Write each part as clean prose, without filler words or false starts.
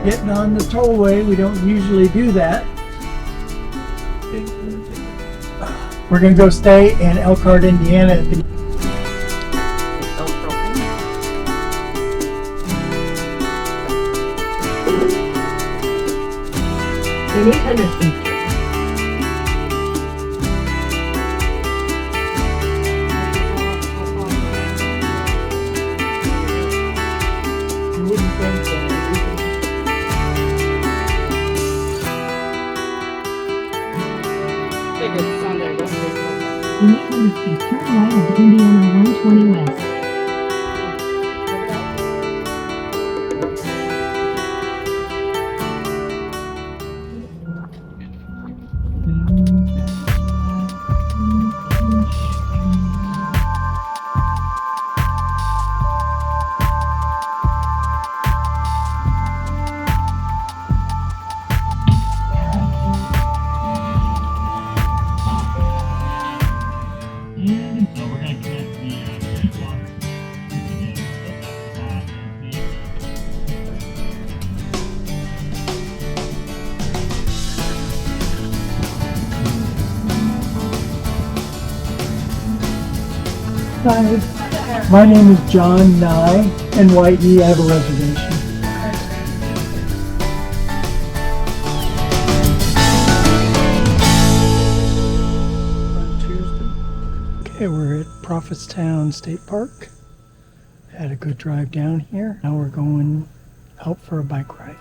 getting on the tollway. We don't usually do that. We're going to go stay in Elkhart, Indiana at the in 800 feet. In 800 feet, turn right onto Indiana 120 West. Hi, my name is John Nye, NYE. I have a reservation. Okay, we're at Prophetstown State Park. Had a good drive down here. Now we're going out for a bike ride.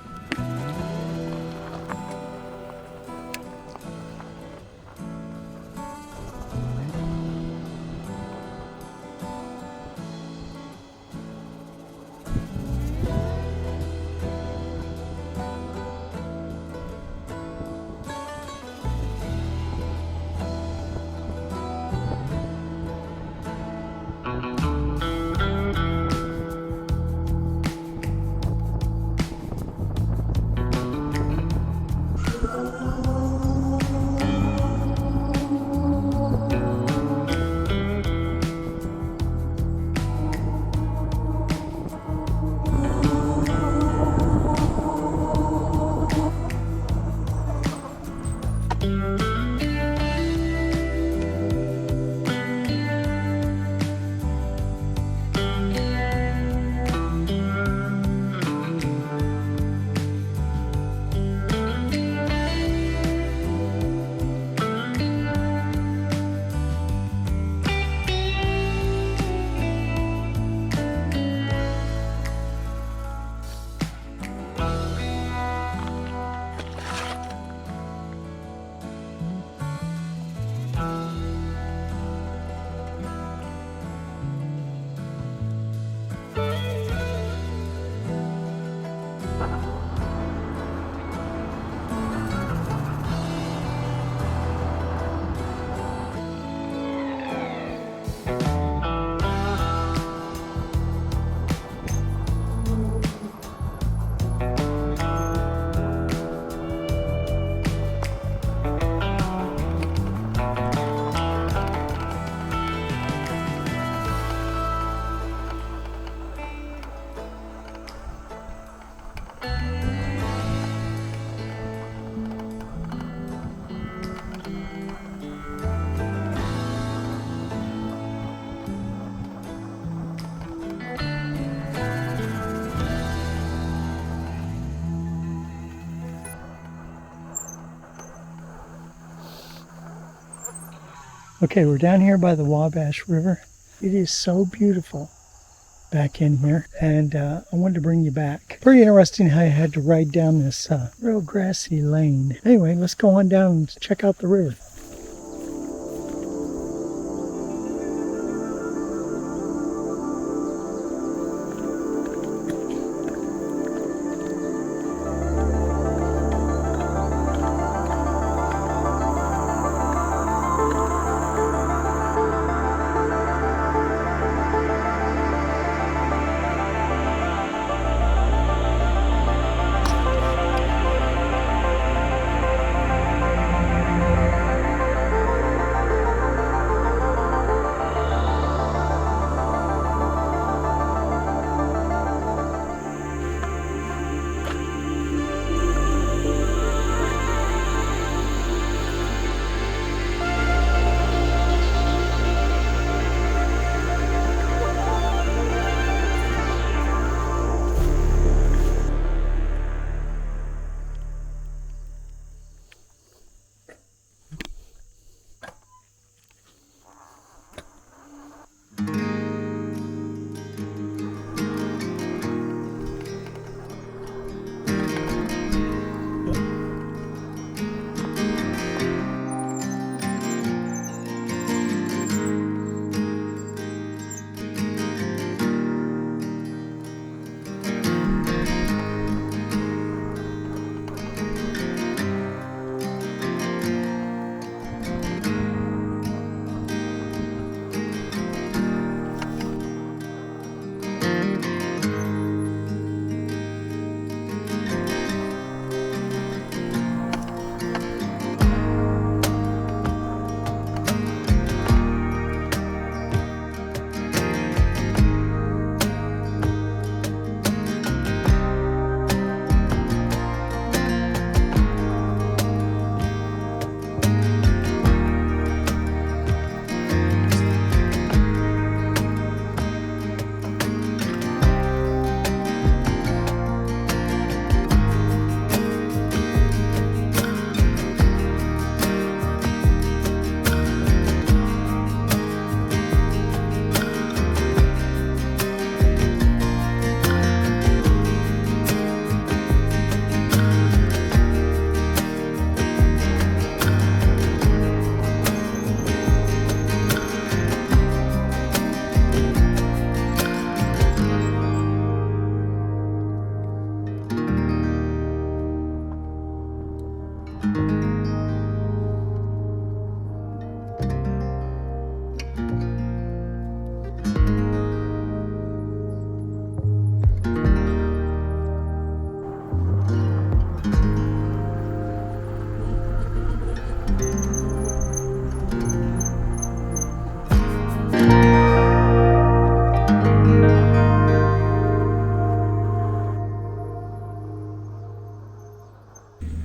Okay, we're down here by the Wabash River. It is so beautiful back in here, and I wanted to bring you back. Pretty interesting how I had to ride down this real grassy lane. Anyway, let's go on down and check out the river.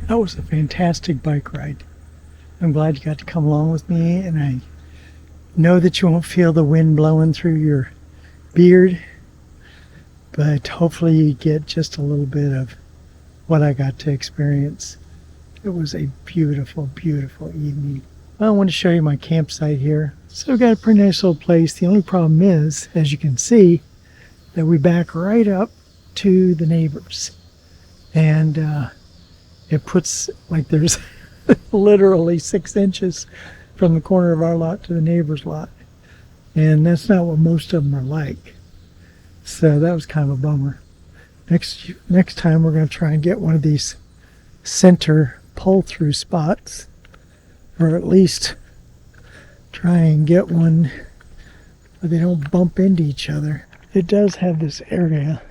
That was a fantastic bike ride. I'm glad you got to come along with me, and I know that you won't feel the wind blowing through your beard, but hopefully you get just a little bit of what I got to experience. It was a beautiful, beautiful evening. Well, I want to show you my campsite here. So we've got a pretty nice little place. The only problem is, as you can see, that we back right up to the neighbors. And it puts, like, there's literally 6 inches from the corner of our lot to the neighbor's lot. And that's not what most of them are like. So that was kind of a bummer. Next time we're going to try and get one of these center pull-through spots, or at least try and get one where they don't bump into each other. It does have this area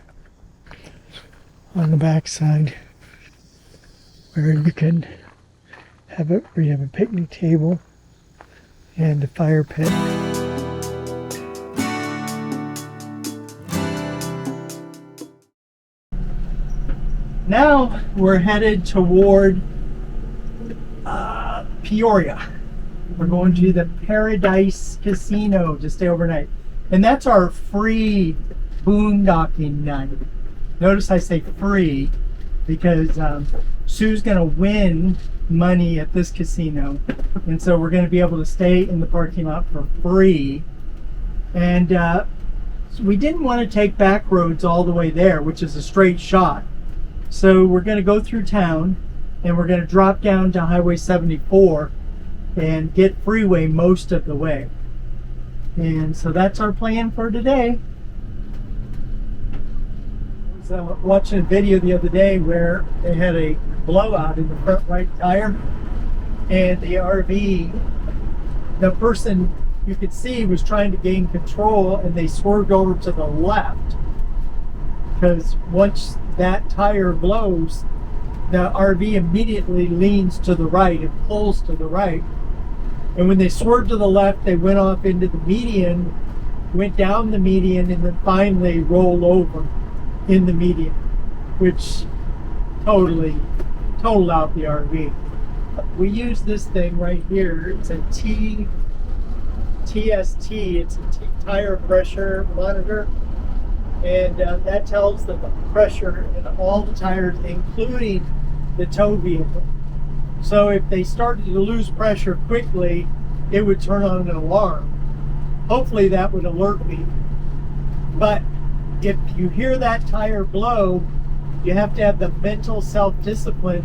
on the backside where you can have it, where you have a picnic table and a fire pit. Now we're headed toward Peoria. We're going to the Paradise Casino to stay overnight. And that's our free boondocking night. Notice I say free because Sue's going to win money at this casino. And so we're going to be able to stay in the parking lot for free. And so we didn't want to take back roads all the way there, which is a straight shot. So we're going to go through town and we're going to drop down to Highway 74 and get freeway most of the way. And so that's our plan for today. I was watching a video the other day where they had a blowout in the front right tire, and the RV, the person you could see was trying to gain control, and they swerved over to the left because once that tire blows, the RV immediately leans to the right and pulls to the right. And when they swerved to the left, they went off into the median, went down the median, and then finally rolled over in the median, which totaled out the RV. We use this thing right here. It's a TST. It's a tire pressure monitor. And that tells the pressure in all the tires, including the tow vehicle. So if they started to lose pressure quickly, it would turn on an alarm. Hopefully that would alert me. But if you hear that tire blow, you have to have the mental self-discipline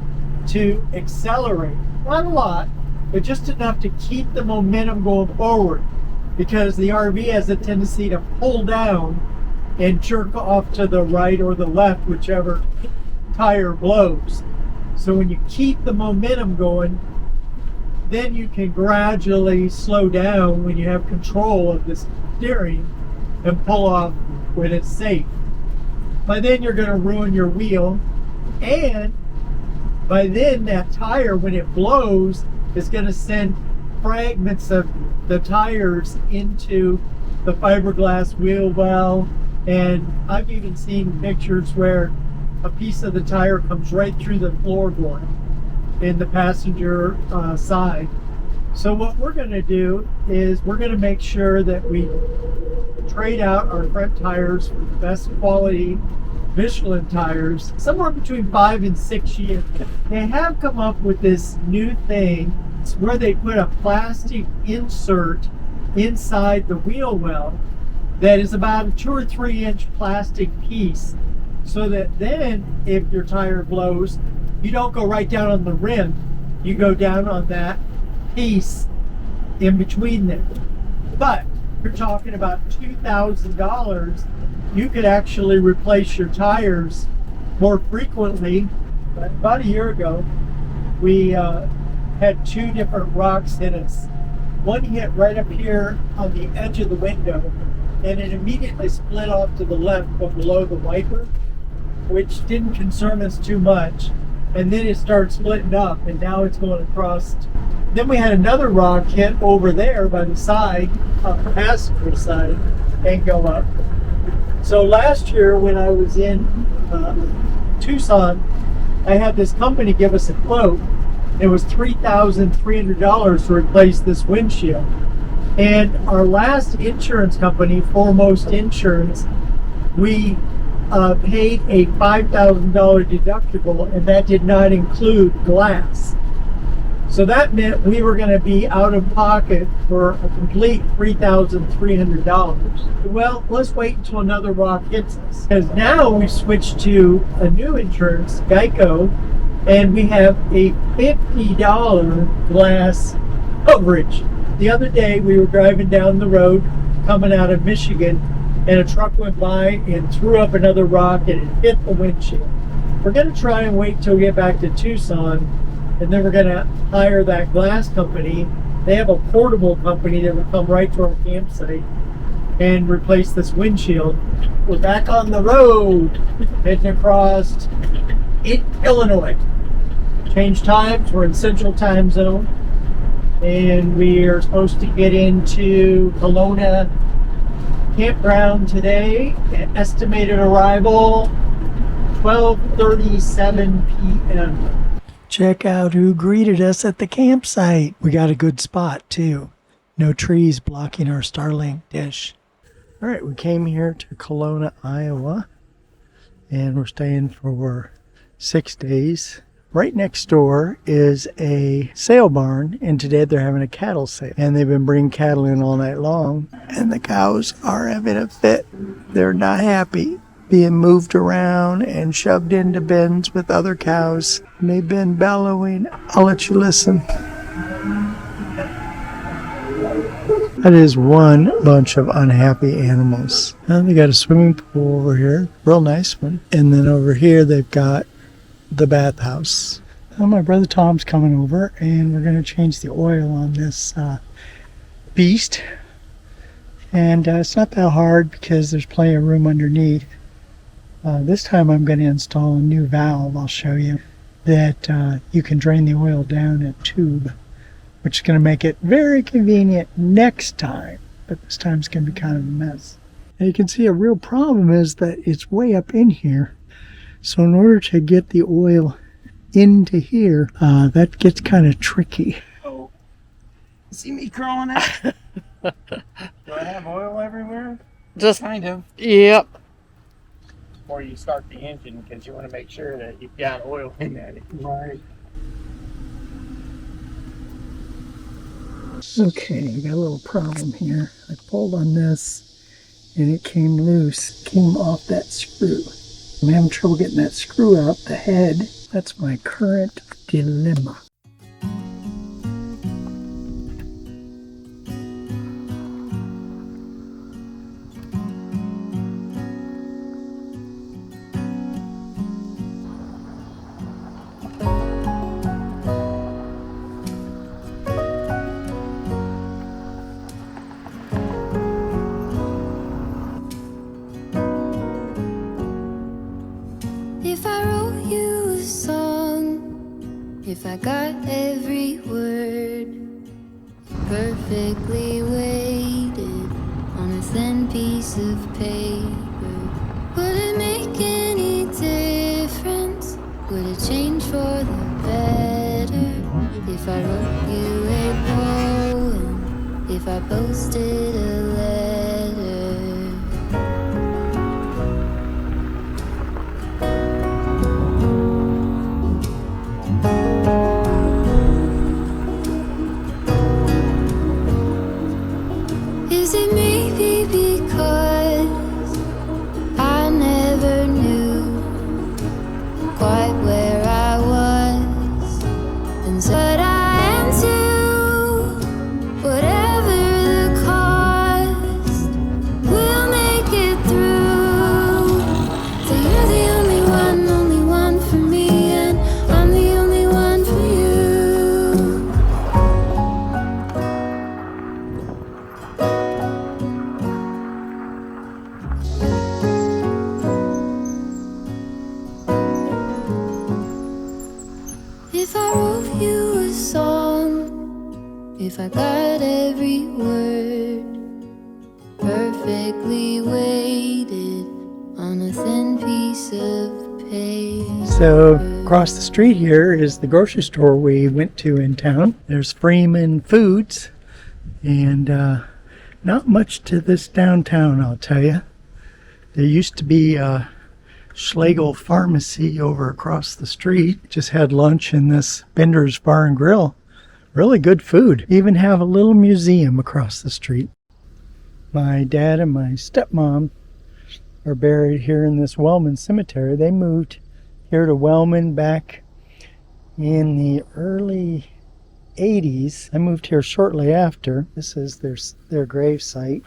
to accelerate. Not a lot, but just enough to keep the momentum going forward. Because the RV has a tendency to pull down and jerk off to the right or the left, whichever tire blows. So when you keep the momentum going, then you can gradually slow down when you have control of the steering and pull off when it's safe. By then you're going to ruin your wheel, and by then that tire, when it blows, is going to send fragments of the tires into the fiberglass wheel well. And I've even seen pictures where a piece of the tire comes right through the floorboard in the passenger side. So what we're going to do is we're going to make sure that we trade out our front tires for the best quality Michelin tires, somewhere between 5 and 6 years. They have come up with this new thing. It's where they put a plastic insert inside the wheel well that is about a 2 or 3 inch plastic piece, so that then if your tire blows, you don't go right down on the rim, you go down on that piece in between them. But you're talking about $2,000, you could actually replace your tires more frequently. About a year ago, we had 2 different rocks hit us. One hit right up here on the edge of the window, and it immediately split off to the left but below the wiper, which didn't concern us too much. And then it started splitting up, and now it's going across. Then we had another rock hit over there by the side, on the passenger side, and go up. So last year when I was in Tucson, I had this company give us a quote. It was $3,300 to replace this windshield. And our last insurance company, Foremost Insurance, we paid a $5,000 deductible, and that did not include glass. So that meant we were going to be out of pocket for a complete $3,300. Well, let's wait until another rock hits us. Because now we've switched to a new insurance, Geico, and we have a $50 glass coverage. The other day we were driving down the road coming out of Michigan, and a truck went by and threw up another rock and it hit the windshield. We're going to try and wait till we get back to Tucson, and then we're going to hire that glass company. They have a portable company that will come right to our campsite and replace this windshield. We're back on the road, heading across Illinois. Change times, we're in Central Time Zone, and we are supposed to get into Kalona Campground today. Estimated arrival 12:37 p.m. Check out who greeted us at the campsite. We got a good spot too. No trees blocking our Starlink dish. All right, we came here to Kalona, Iowa, and we're staying for 6 days. Right next door is a sale barn, and today they're having a cattle sale. And they've been bringing cattle in all night long, and the cows are having a fit. They're not happy being moved around and shoved into bins with other cows. And they've been bellowing. I'll let you listen. That is one bunch of unhappy animals. And they got a swimming pool over here, real nice one. And then over here they've got the bathhouse. Well, my brother Tom's coming over, and we're going to change the oil on this beast. And it's not that hard because there's plenty of room underneath. This time I'm going to install a new valve. I'll show you that you can drain the oil down a tube, which is going to make it very convenient next time. But this time it's going to be kind of a mess. And you can see a real problem is that it's way up in here. So in order to get the oil into here, that gets kind of tricky. Oh, see me crawling out? Do I have oil everywhere? Just Kind of. Yep. Before you start the engine, because you want to make sure that you've got oil in that. Right. Okay, we got a little problem here. I pulled on this and it came loose, came off that screw. I'm having trouble getting that screw out, the head. That's my current dilemma. If I wrote you a song, if I got every word perfectly weighted on a thin piece of paper, would it make any difference? Would it change for the better? If I wrote you a poem, if I posted a letter? Is it maybe because I never knew quite where I was, and so what I am to, whatever the cost, we'll make it through. So you're the only one for me, and I'm the only one for you. If I wrote you a song, if I got every word perfectly weighted on a thin piece of So across the street here is the grocery store we went to in town. There's Freeman Foods, and not much to this downtown, I'll tell you. There used to be a Schlegel Pharmacy over across the street. Just had lunch in this Bender's Bar and Grill. Really good food. Even have a little museum across the street. My dad and my stepmom are buried here in this Wellman cemetery. They moved here to Wellman back in the early 80s. I moved here shortly after. This is their grave site.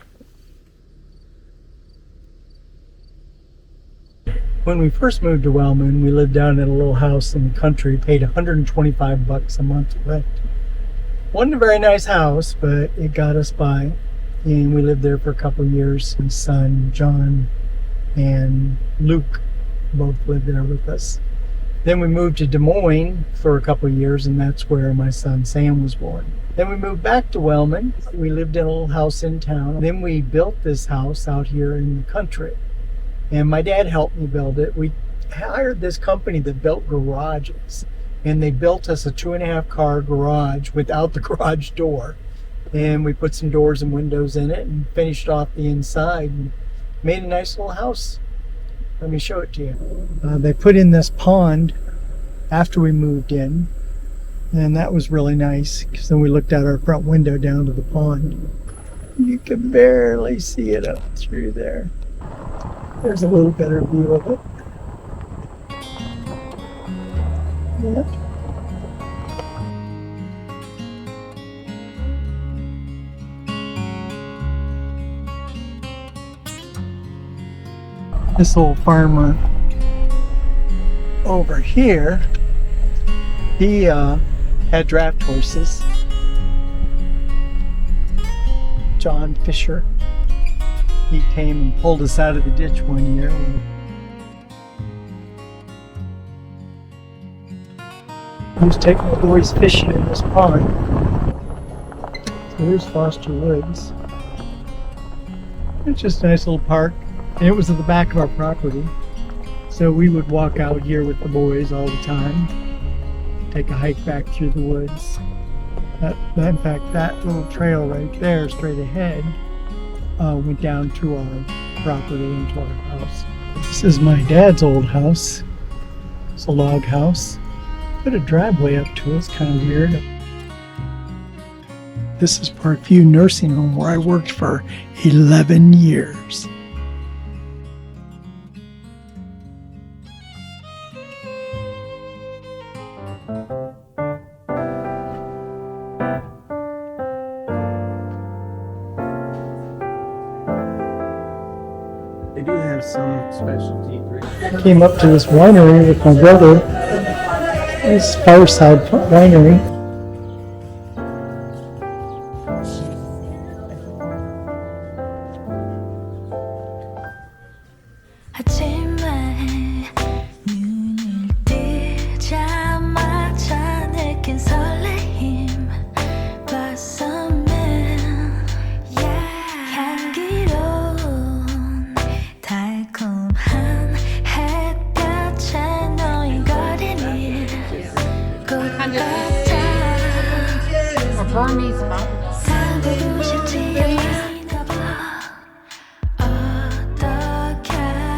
When we first moved to Wellman, we lived down in a little house in the country, paid $125 a month rent. Wasn't a very nice house, but it got us by. And we lived there for a couple of years. My son, John, and Luke both lived there with us. Then we moved to Des Moines for a couple of years, and that's where my son Sam was born. Then we moved back to Wellman. We lived in a little house in town. Then we built this house out here in the country. And my dad helped me build it. We hired this company that built garages, and they built us a 2.5 car garage without the garage door. And we put some doors and windows in it and finished off the inside and made a nice little house. Let me show it to you. They put in this pond after we moved in, and that was really nice because then we looked out our front window down to the pond. You can barely see it up through there. There's a little better view of it. Yep. This old farmer over here, he had draft horses. John Fisher. He came and pulled us out of the ditch one year. He was taking the boys fishing in this pond. So here's Foster Woods. It's just a nice little park. And it was at the back of our property. So we would walk out here with the boys all the time. Take a hike back through the woods. In fact, that little trail right there straight ahead went down to our property into our house. This is my dad's old house. It's a log house. Put a driveway up to it. It's kind of weird. This is Parkview Nursing Home where I worked for 11 years. They do have some specialty drinks. I came up to this winery with my brother. This Fireside Winery.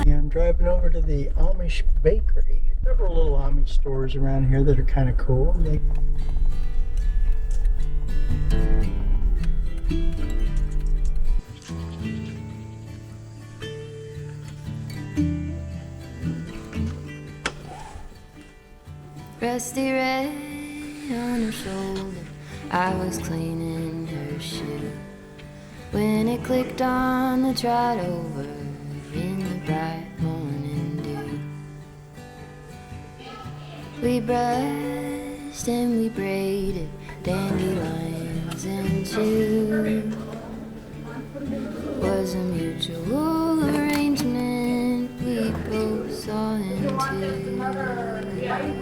I'm driving over to the Amish Bakery. Several little Amish stores around here that are kind of cool. Rusty red on her shoulder, I was cleaning her shoe when it clicked on the trot over in the bright morning dew. We brushed and we braided dandelions into was a mutual arrangement we both saw into.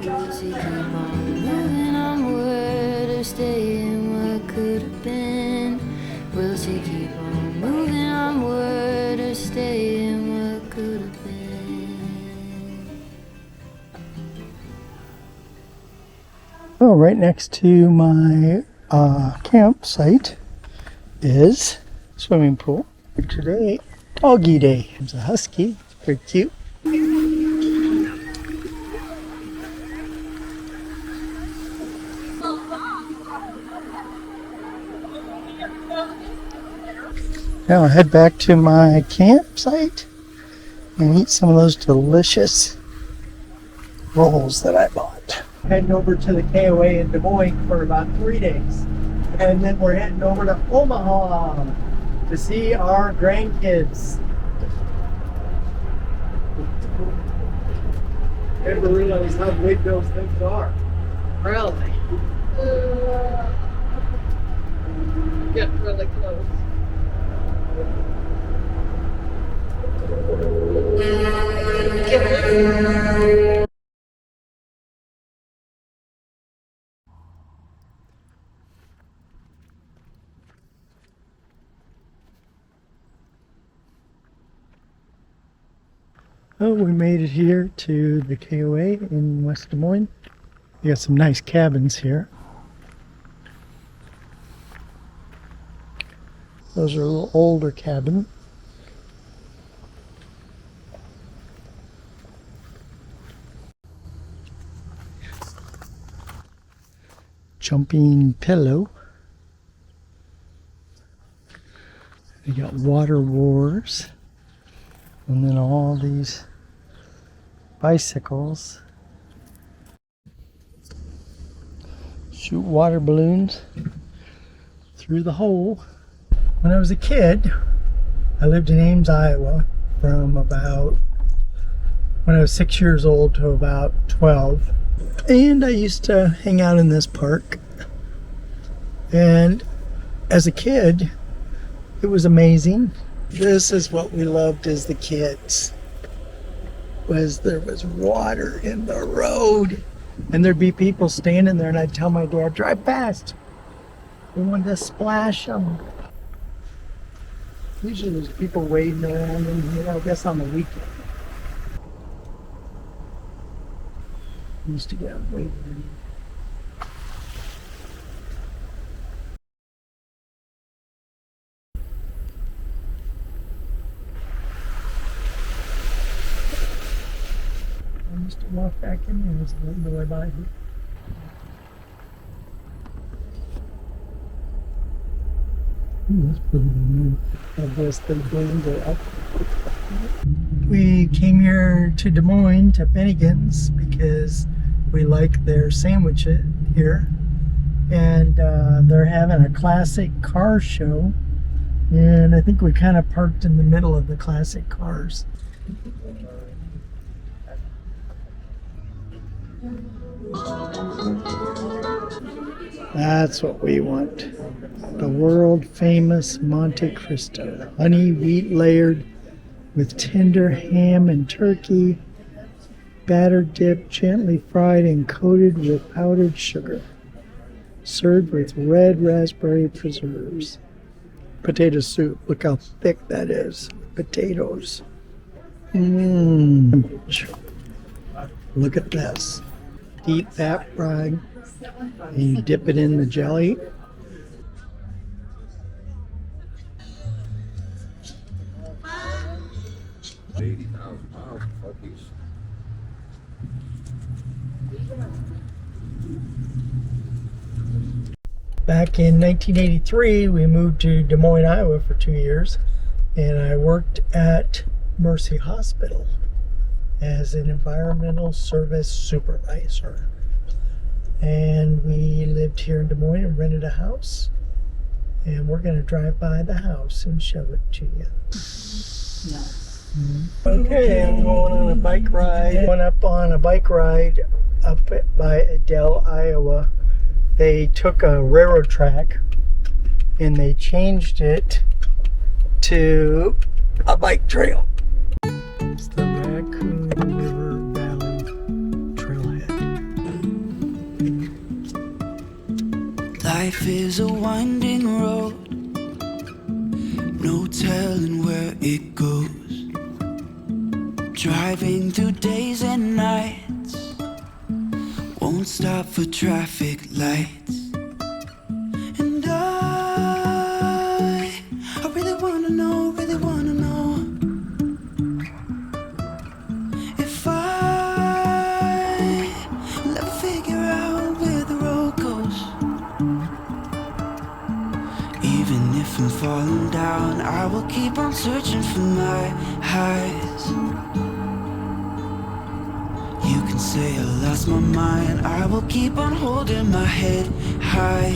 Will she keep on moving onward or stay in what could have been? Will she keep on moving onward or stay in what could have been? Oh, right next to my campsite is swimming pool. Today, doggy day. There's a husky. It's pretty cute. Now I'll head back to my campsite and eat some of those delicious rolls that I bought. Heading over to the KOA in Des Moines for about 3 days. And then we're heading over to Omaha to see our grandkids. Never realized how big those things are. Really? Get really close. Oh, we made it here to the KOA in West Des Moines. We got some nice cabins here. Those are a little older cabins. Jumping pillow. We got water wars. And then all these bicycles. Shoot water balloons through the hole. When I was a kid, I lived in Ames, Iowa from about when I was 6 years old to about 12. And I used to hang out in this park. And as a kid, it was amazing. This is what we loved as the kids. There was water in the road. And there'd be people standing there and I'd tell my dad, drive past. We wanted to splash them. Usually there's people waiting around and, I guess on the weekend. Used to get waiting. I used to walk back in there. There's a little boy by here. That's pretty good. I guess they blamed it up. We came here to Des Moines to Bennigans because we like their sandwich here. And they're having a classic car show. And I think we kind of parked in the middle of the classic cars. That's what we want. The world famous Monte Cristo. Honey wheat layered with tender ham and turkey. Batter dipped, gently fried and coated with powdered sugar. Served with red raspberry preserves. Potato soup. Look how thick that is. Potatoes. Look at this. Deep fat fried. And you dip it in the jelly. Back in 1983, we moved to Des Moines, Iowa for 2 years, and I worked at Mercy Hospital as an environmental service supervisor. And we lived here in Des Moines and rented a house. And we're going to drive by the house and show it to you. Okay, I'm going on a bike ride. Went up on a bike ride up by Adair, Iowa. They took a railroad track and they changed it to a bike trail. It's the Raccoon River Valley Trailhead. Life is a winding road, no telling where it goes. Driving through days and nights, won't stop for traffic lights. And I really wanna know, if I will ever figure out where the road goes. Even if I'm falling down, I will keep on searching for my highs. You can say I lost my mind, I will keep on holding my head high,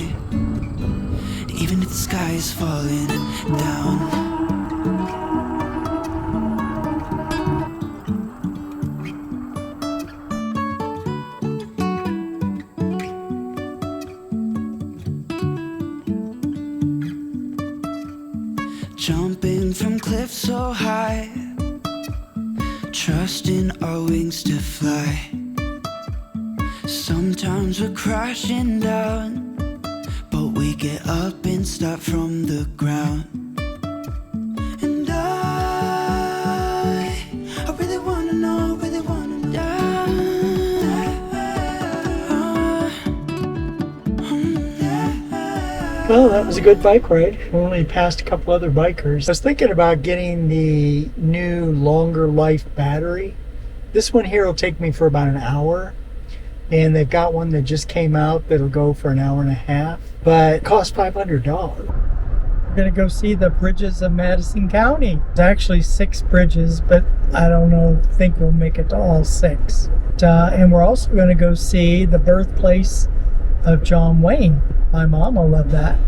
even if the sky is falling down. Jumping from cliffs so high, trusting our wings to fly. Sometimes we're crashing down, but we get up and start from the ground. And I really wanna know, Well, that was a good bike ride. We only passed a couple other bikers. I was thinking about getting the new longer life battery. This one here will take me for about an hour. And they've got one that just came out that'll go for an hour and a half. But it costs $500. We're going to go see the Bridges of Madison County. There's actually 6 bridges, but I don't think we'll make it to all 6. And we're also going to go see the birthplace of John Wayne. My mom will love that.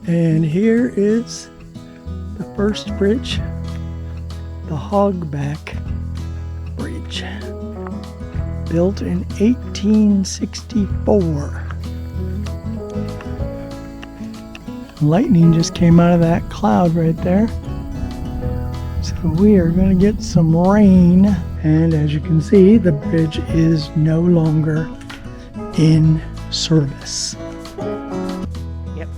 And here is the first bridge, the Hogback Bridge, built in 1864. Lightning just came out of that cloud right there. So we are going to get some rain, and as you can see, the bridge is no longer in service. Yep.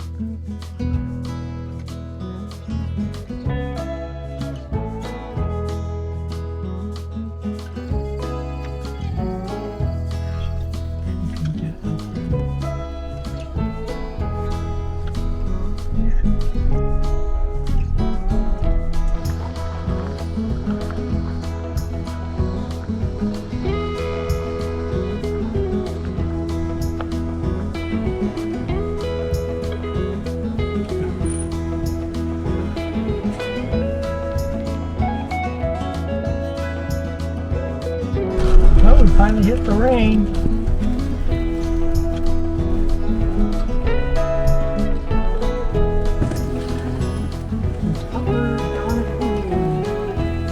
Well, we finally hit the rain.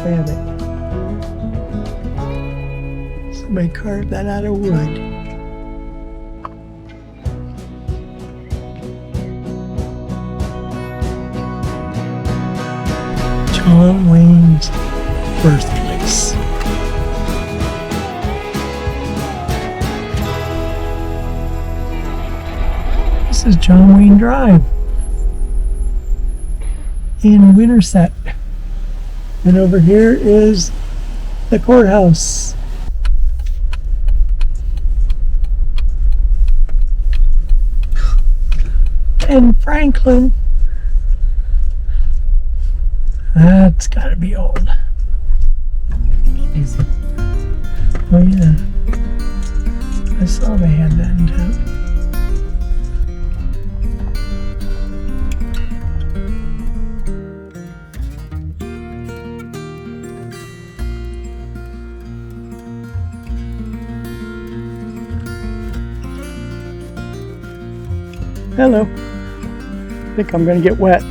Damn it. Somebody carved that out of wood. John Wayne's birthplace. This is John Wayne Drive in Winterset. And over here is the courthouse. And Franklin. That's gotta be old. Is it? Oh yeah. I saw they had that in town. Hello. I think I'm gonna get wet.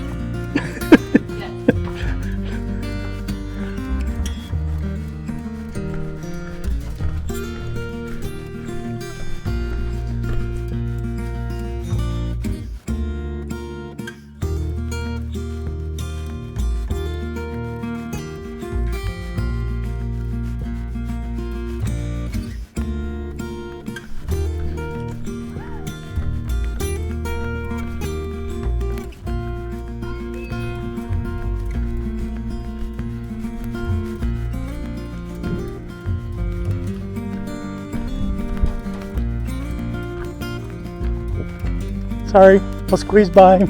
Sorry, I'll squeeze by.